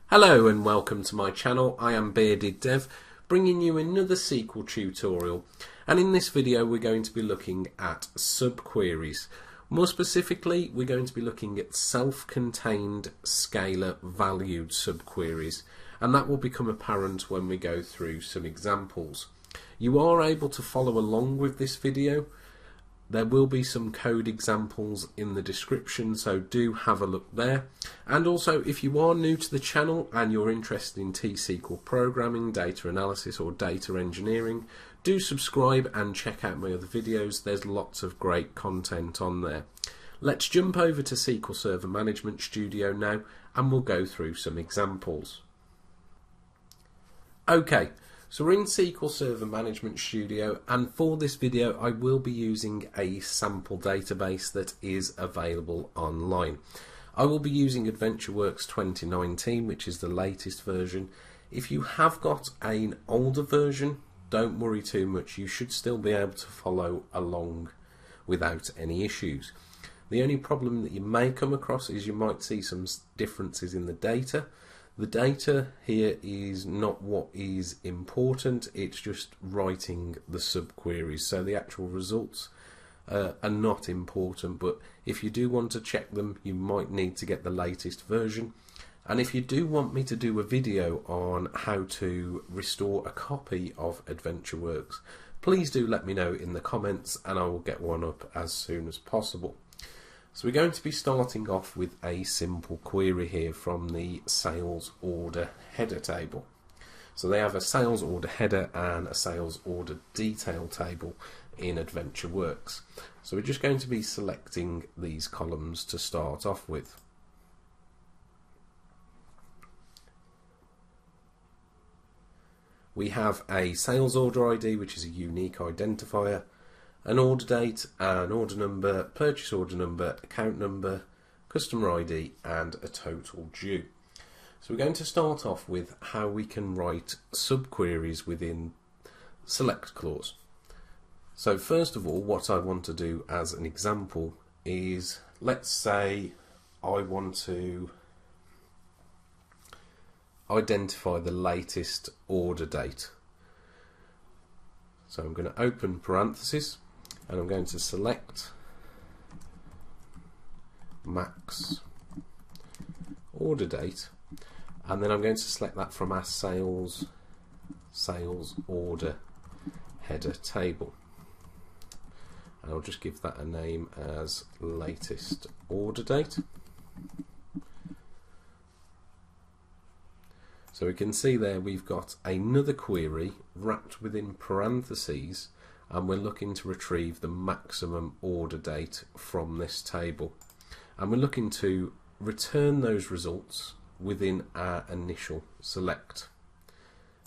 Hello and welcome to my channel. I am BeardedDev, bringing you another SQL tutorial, and in this video we're going to be looking at subqueries. More specifically, we're going to be looking at self-contained Scalar-valued subqueries, and that will become apparent when we go through some examples. You are able to follow along with this video. There will be some code examples in the description, so do have a look there. And also, if you are new to the channel and you're interested in T-SQL programming, data analysis or data engineering, do subscribe and check out my other videos. There's lots of great content on there. Let's jump over to SQL Server Management Studio now and we'll go through some examples. Okay. So we're in SQL Server Management Studio, and for this video I will be using a sample database that is available online. I will be using AdventureWorks 2019, which is the latest version. If you have got an older version, don't worry too much, you should still be able to follow along without any issues. The only problem that you may come across is you might see some differences in the data. The data here is not what is important, it's just writing the subqueries. So the actual results are not important, but if you do want to check them, you might need to get the latest version. And if you do want me to do a video on how to restore a copy of AdventureWorks, please do let me know in the comments and I will get one up as soon as possible. So we're going to be starting off with a simple query here from the sales order header table. So they have a sales order header and a sales order detail table in AdventureWorks. So we're just going to be selecting these columns to start off with. We have a sales order ID, which is a unique identifier, an order date, an order number, purchase order number, account number, customer ID and a total due. So we're going to start off with how we can write subqueries within select clause. So first of all, what I want to do as an example is, let's say I want to identify the latest order date. So I'm going to open parentheses and I'm going to select max order date, and then I'm going to select that from our sales order header table, and I'll just give that a name as latest order date. So we can see there we've got another query wrapped within parentheses, and we're looking to retrieve the maximum order date from this table, and we're looking to return those results within our initial select.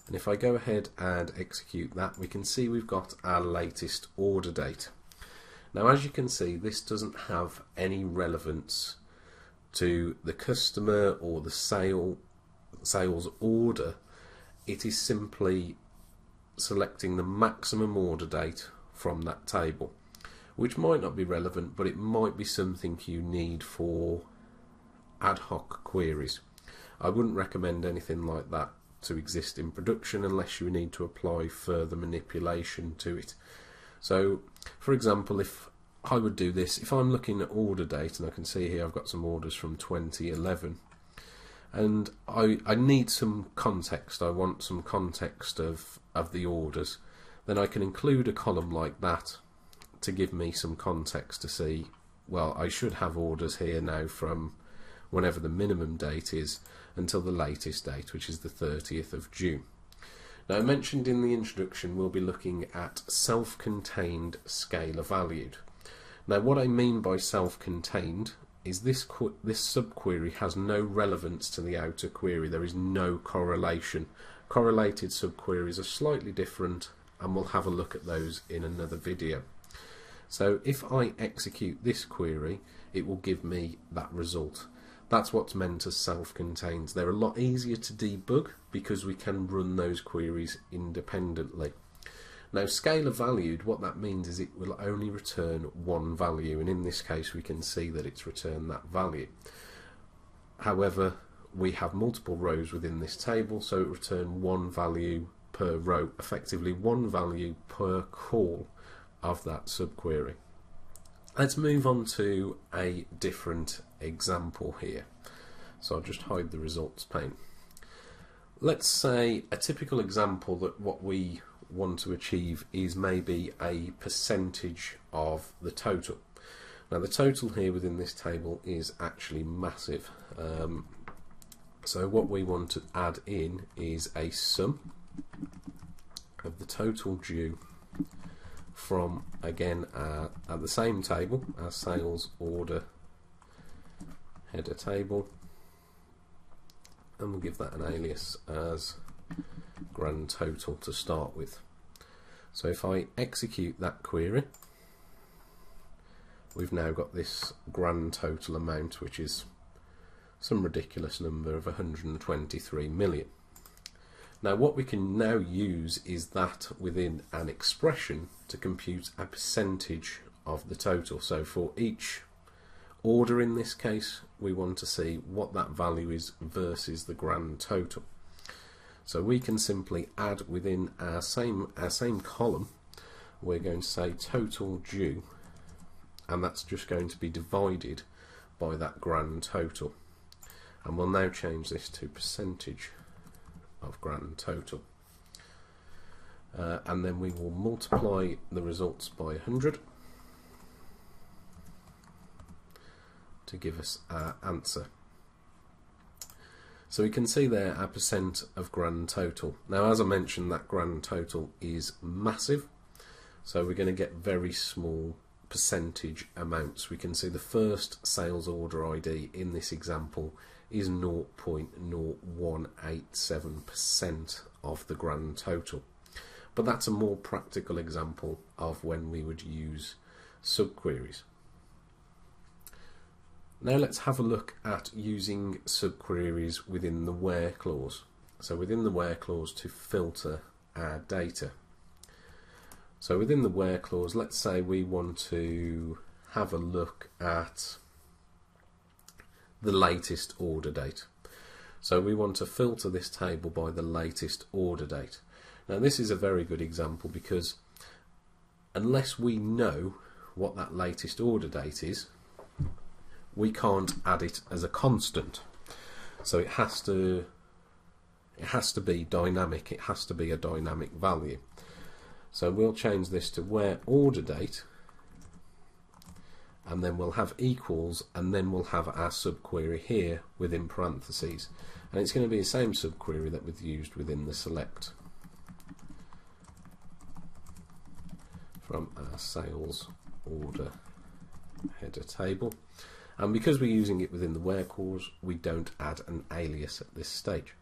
And if I go ahead and execute that, we can see we've got our latest order date. Now as you can see, this doesn't have any relevance to the customer or the sales order. It is simply selecting the maximum order date from that table, which might not be relevant, but it might be something you need for ad hoc queries. I wouldn't recommend anything like that to exist in production unless you need to apply further manipulation to it. So for example, if I would do this, if I'm looking at order date, and I can see here I've got some orders from 2011, and I need some context, I want some context of the orders, then I can include a column like that to give me some context to see, well, I should have orders here now from whenever the minimum date is until the latest date, which is the 30th of June. Now, I mentioned in the introduction we'll be looking at self-contained Scalarvalued. Now what I mean by self-contained is this subquery has no relevance to the outer query. There is no correlation. Correlated subqueries are slightly different, and we'll have a look at those in another video. So if I execute this query, it will give me that result. That's what's meant as self-contained. They're a lot easier to debug because we can run those queries independently. Now Scalarvalued, what that means is it will only return one value, and in this case we can see that it's returned that value. However, we have multiple rows within this table, so it returns one value per row, effectively one value per call of that subquery. Let's move on to a different example here. So I'll just hide the results pane. Let's say a typical example that what we want to achieve is maybe a percentage of the total. Now the total here within this table is actually massive. So what we want to add in is a sum of the total due from, again, at the same table, our sales order header table, and we'll give that an alias as grand total to start with. So if I execute that query, we've now got this grand total amount, which is some ridiculous number of 123 million. Now what we can now use is that within an expression to compute a percentage of the total. So for each order in this case, we want to see what that value is versus the grand total. So we can simply add within our same column, we're going to say total due, and that's just going to be divided by that grand total. And we'll now change this to percentage of grand total. And then we will multiply the results by 100 to give us our answer. So we can see there our percent of grand total. Now as I mentioned, that grand total is massive, so we're going to get very small percentage amounts. We can see the first sales order ID in this example is 0.0187% of the grand total. But that's a more practical example of when we would use subqueries. Now let's have a look at using subqueries within the where clause. So within the where clause to filter our data. So within the where clause, let's say we want to have a look at the latest order date. So we want to filter this table by the latest order date. Now this is a very good example because unless we know what that latest order date is, we can't add it as a constant. So it has to be dynamic, it has to be a dynamic value. So we'll change this to where order date, and then we'll have equals, and then we'll have our subquery here within parentheses, and it's going to be the same subquery that we've used within the select from our sales order header table. And because we're using it within the where clause, we don't add an alias at this stage.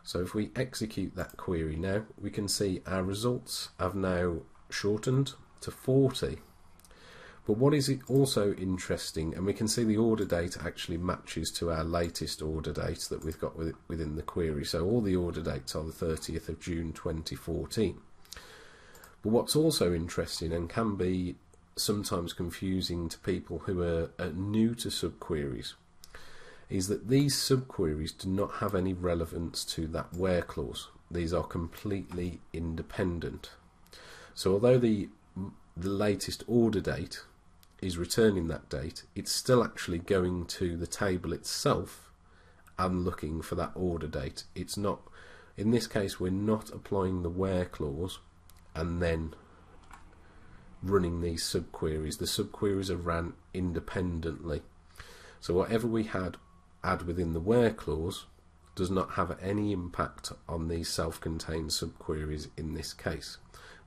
So if we execute that query now, we can see our results have now shortened to 40. But what is also interesting, and we can see the order date actually matches to our latest order date that we've got within the query. So all the order dates are the 30th of June 2014. But what's also interesting and can be sometimes confusing to people who are new to subqueries is that these subqueries do not have any relevance to that where clause. These are completely independent. So although the latest order date is returning that date, it's still actually going to the table itself and looking for that order date. It's not, in this case, we're not applying the where clause and then running these subqueries. The subqueries are ran independently. So whatever we add within the where clause does not have any impact on these self-contained subqueries in this case.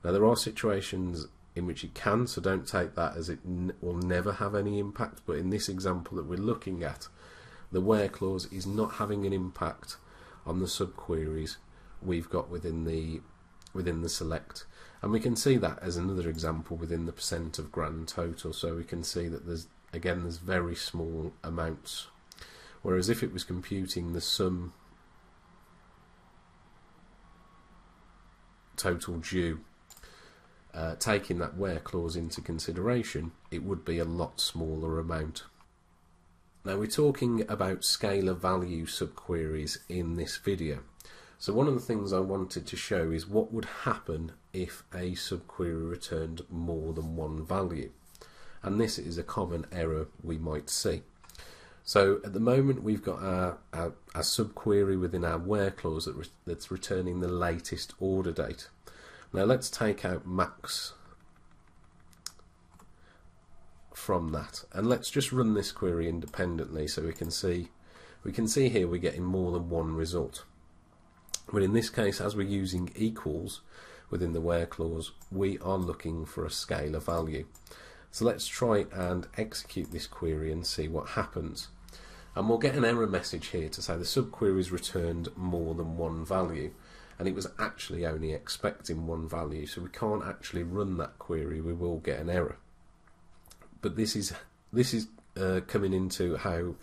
Now there are situations in which it can, so don't take that as it will never have any impact, but in this example that we're looking at, the where clause is not having an impact on the subqueries we've got within the select. And we can see that as another example within the percent of grand total. So we can see that there's very small amounts. Whereas if it was computing the sum total due, taking that where clause into consideration, it would be a lot smaller amount. Now we're talking about scalar value subqueries in this video. So one of the things I wanted to show is what would happen if a subquery returned more than one value. And this is a common error we might see. So at the moment we've got our subquery within our where clause that's returning the latest order date. Now let's take out max from that, and let's just run this query independently so we can see here we're getting more than one result. But in this case, as we're using equals within the where clause, we are looking for a scalar value. So let's try and execute this query and see what happens. And we'll get an error message here to say the subquery's returned more than one value, and it was actually only expecting one value, so we can't actually run that query. We will get an error. But this is coming into how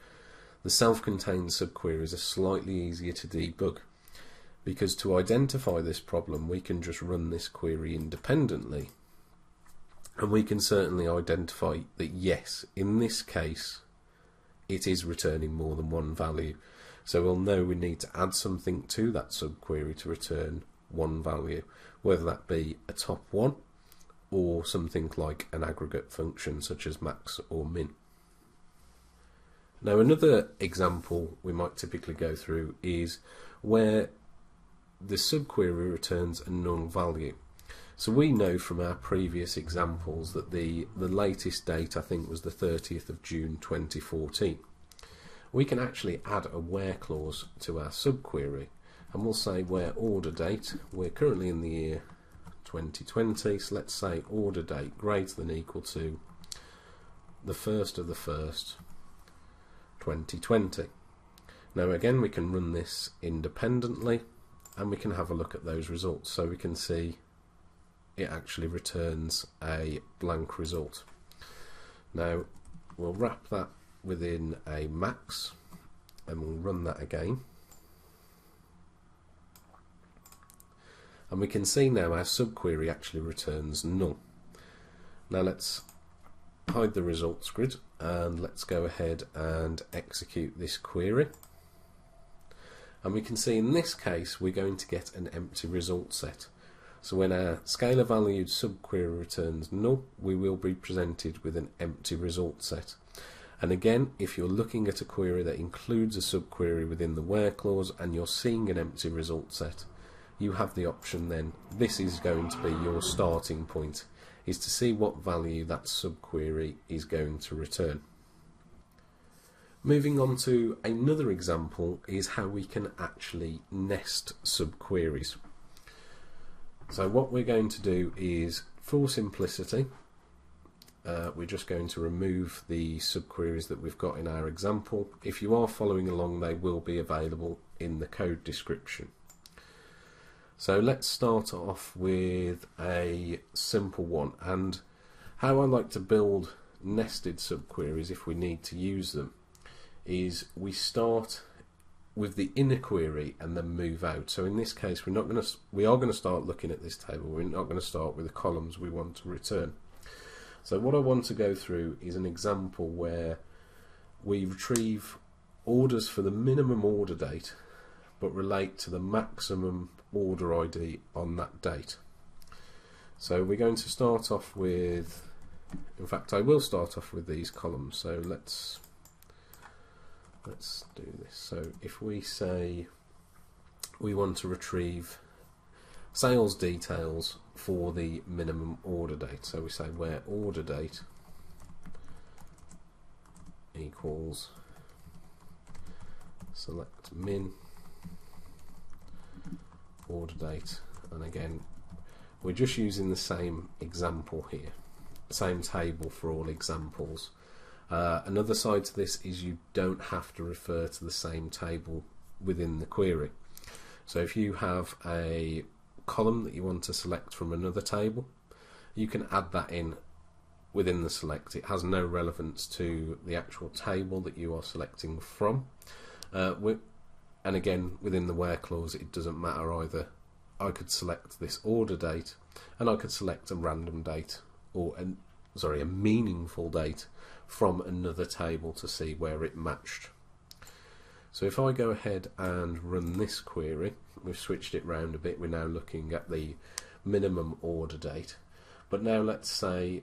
the self-contained subqueries are slightly easier to debug, because to identify this problem we can just run this query independently, and we can certainly identify that yes, in this case it is returning more than one value. So we'll know we need to add something to that subquery to return one value, whether that be a top one or something like an aggregate function such as max or min. Now another example we might typically go through is where the subquery returns a null value. So we know from our previous examples that the latest date, I think, was the 30th of June 2014. We can actually add a where clause to our subquery, and we'll say where order date. We're currently in the year 2020, so let's say order date greater than or equal to the 1st of the 1st 2020. Now again we can run this independently and we can have a look at those results, so we can see it actually returns a blank result. Now we'll wrap that within a max and we'll run that again. And we can see now our subquery actually returns null. Now let's hide the results grid and let's go ahead and execute this query. And we can see in this case we're going to get an empty result set. So when our Scalarvalued subquery returns null, we will be presented with an empty result set. And again, if you're looking at a query that includes a subquery within the where clause and you're seeing an empty result set, you have the option then, this is going to be your starting point, is to see what value that subquery is going to return. Moving on to another example is how we can actually nest subqueries. So what we're going to do is, for simplicity, we're just going to remove the subqueries that we've got in our example. If you are following along, they will be available in the code description. So let's start off with a simple one, and how I like to build nested subqueries if we need to use them is we start with the inner query and then move out. So in this case we are going to start looking at this table. We're not going to start with the columns we want to return. So what I want to go through is an example where we retrieve orders for the minimum order date but relate to the maximum order ID on that date. So we're going to start off with, in fact I will start off with these columns, so let's do this. So if we say we want to retrieve sales details for the minimum order date, so we say where order date equals select min order date, and again we're just using the same example here, same table for all examples. Another side to this is you don't have to refer to the same table within the query. So if you have a column that you want to select from another table, you can add that in within the select. It has no relevance to the actual table that you are selecting from. And again, within the where clause it doesn't matter either. I could select this order date and I could select a random date or a meaningful date from another table to see where it matched. So if I go ahead and run this query, we've switched it round a bit, we're now looking at the minimum order date. But now let's say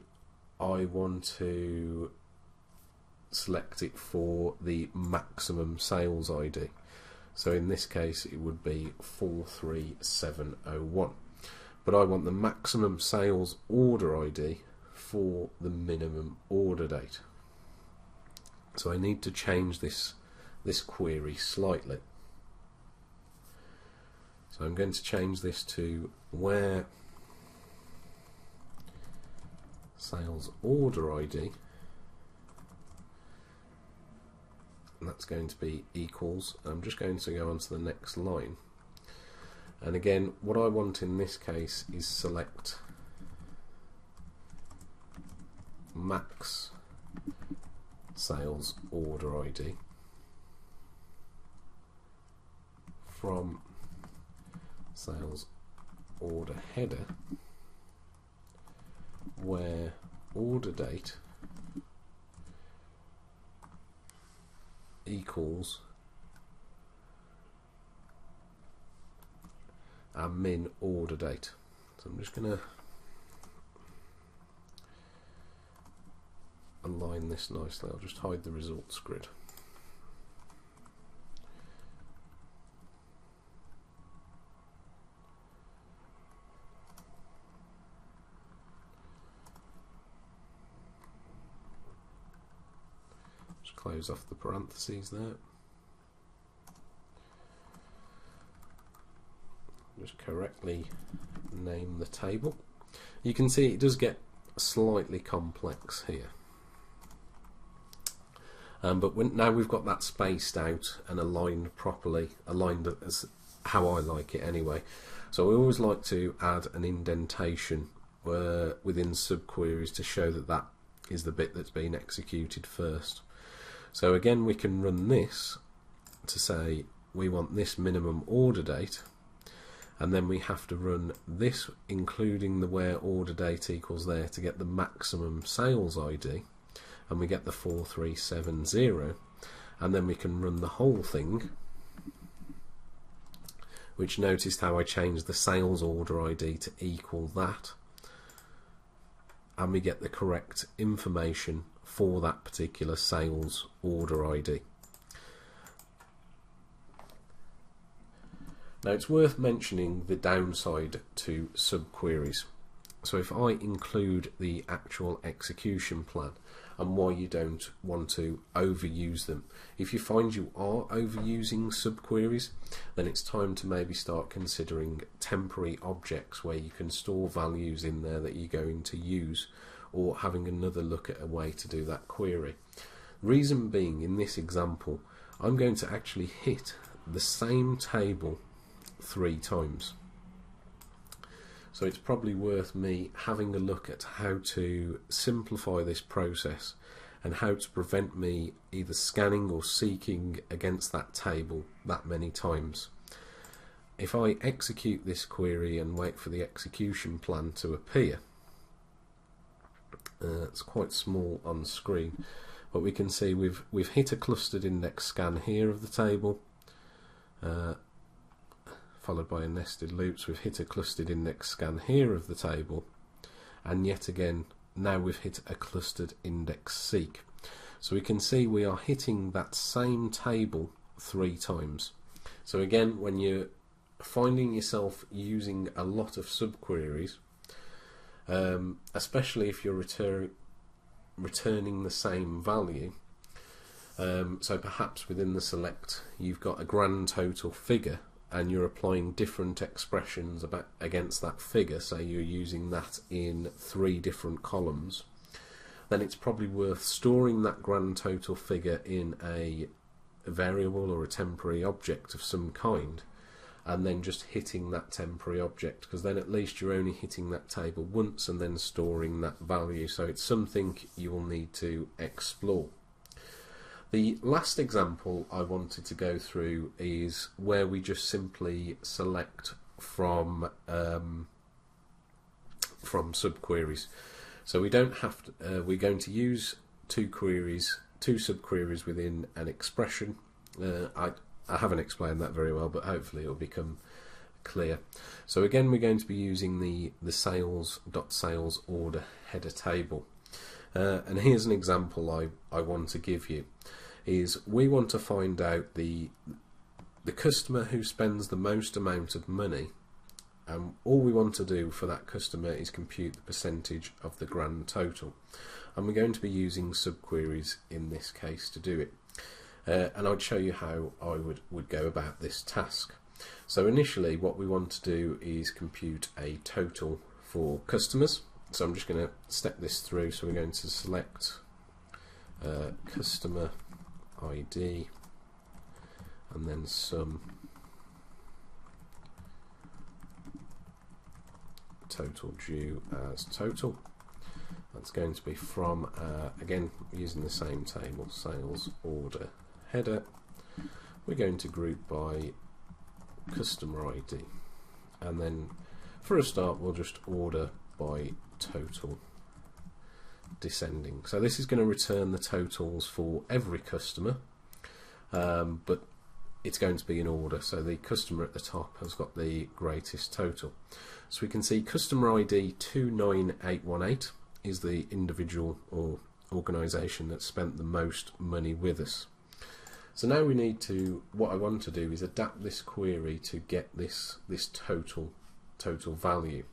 I want to select it for the maximum sales ID. So in this case it would be 43701. But I want the maximum sales order ID for the minimum order date. So I need to change this query slightly. So I'm going to change this to where sales order ID, and that's going to be equals. I'm just going to go on to the next line, and again what I want in this case is select max sales order ID from sales order header, where order date equals our min order date. So I'm just going to align this nicely. I'll just hide the results grid. Close off the parentheses there. Just correctly name the table. You can see it does get slightly complex here. But now we've got that spaced out and aligned properly, aligned as how I like it anyway. So I always like to add an indentation within subqueries to show that that is the bit that's been executed first. So again we can run this to say we want this minimum order date, and then we have to run this including the where order date equals there to get the maximum sales ID, and we get the 4370, and then we can run the whole thing, which noticed how I changed the sales order ID to equal that, and we get the correct information for that particular sales order ID. Now it's worth mentioning the downside to subqueries. So if I include the actual execution plan and why you don't want to overuse them, if you find you are overusing subqueries, then it's time to maybe start considering temporary objects where you can store values in there that you're going to use, or having another look at a way to do that query. Reason being, in this example, I'm going to actually hit the same table 3 times. So it's probably worth me having a look at how to simplify this process and how to prevent me either scanning or seeking against that table that many times. If I execute this query and wait for the execution plan to appear, it's quite small on screen, but we can see we've hit a clustered index scan here of the table, followed by a nested loops. We've hit a clustered index scan here of the table, and yet again now we've hit a clustered index seek. So we can see we are hitting that same table 3 times. So again, when you're finding yourself using a lot of subqueries, especially if you're returning the same value, so perhaps within the select you've got a grand total figure and you're applying different expressions against that figure, so you're using that in 3 different columns, then it's probably worth storing that grand total figure in a variable or a temporary object of some kind, and then just hitting that temporary object, because then at least you're only hitting that table once and then storing that value. So it's something you will need to explore. The last example I wanted to go through is where we just simply select from subqueries. So we don't have to, we're going to use two subqueries within an expression. I haven't explained that very well, but hopefully it will become clear. So again, we're going to be using the sales.sales order header table. And here's an example I want to give you. Is we want to find out the customer who spends the most amount of money, and all we want to do for that customer is compute the percentage of the grand total. And we're going to be using subqueries in this case to do it. And I'd show you how I would go about this task. So initially what we want to do is compute a total for customers. So I'm just going to step this through. So we're going to select customer ID and then sum total due as total. That's going to be from, again, using the same table, sales order header. We're going to group by customer ID, and then for a start we'll just order by total descending. So this is going to return the totals for every customer, but it's going to be in order. So the customer at the top has got the greatest total. So we can see customer ID 29818 is the individual or organisation that spent the most money with us. So now we need to, what I want to do is adapt this query to get this total value.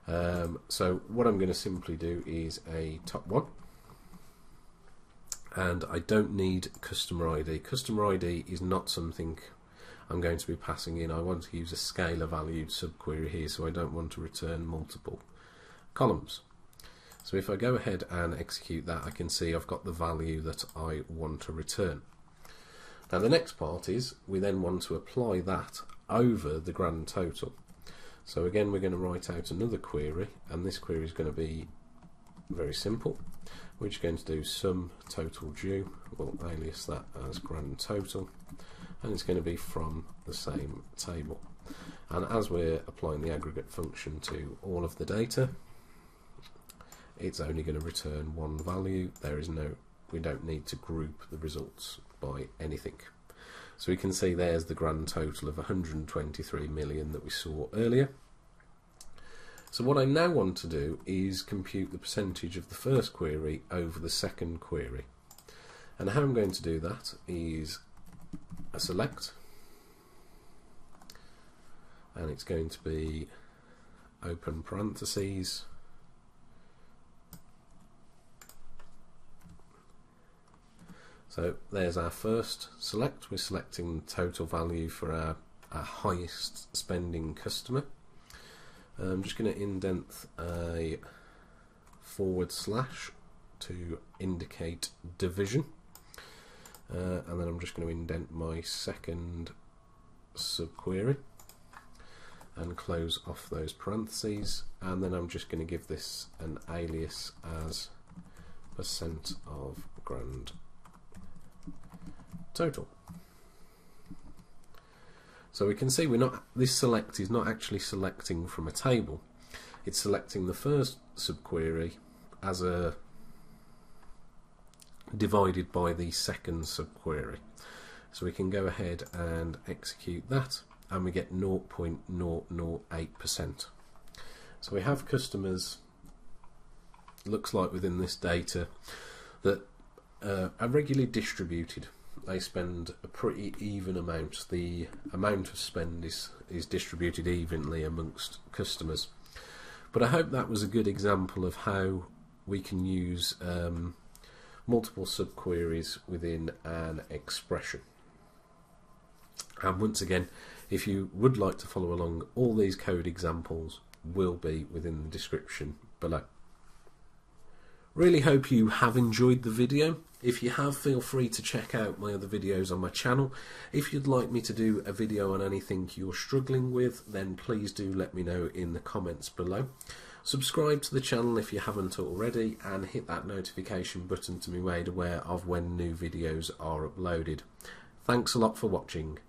So what I'm going to simply do is a top one, and I don't need customer ID. Customer ID is not something I'm going to be passing in. I want to use a Scalarvalued subquery here, so I don't want to return multiple columns. So if I go ahead and execute that, I can see I've got the value that I want to return. Now the next part is we then want to apply that over the grand total. So again, we're going to write out another query, and this query is going to be very simple. We're just going to do sum total due. We'll alias that as grand total, and it's going to be from the same table. And as we're applying the aggregate function to all of the data, it's only going to return one value. We don't need to group the results by anything. So we can see there's the grand total of 123 million that we saw earlier. So what I now want to do is compute the percentage of the first query over the second query. And how I'm going to do that is a select, and it's going to be open parentheses, so there's our first select. We're selecting the total value for our highest spending customer. I'm just going to indent a / to indicate division, and then I'm just going to indent my second subquery and close off those parentheses, and then I'm just going to give this an alias as % of grand total. So we can see this select is not actually selecting from a table. It's selecting the first subquery as a divided by the second subquery. So we can go ahead and execute that, and we get 0.008%. So we have customers, looks like within this data, that are regularly distributed. They spend a pretty even amount. The amount of spend is distributed evenly amongst customers. But I hope that was a good example of how we can use multiple subqueries within an expression. And once again, if you would like to follow along, all these code examples will be within the description below. Really hope you have enjoyed the video. If you have, feel free to check out my other videos on my channel. If you'd like me to do a video on anything you're struggling with, then please do let me know in the comments below. Subscribe to the channel if you haven't already, and hit that notification button to be made aware of when new videos are uploaded. Thanks a lot for watching.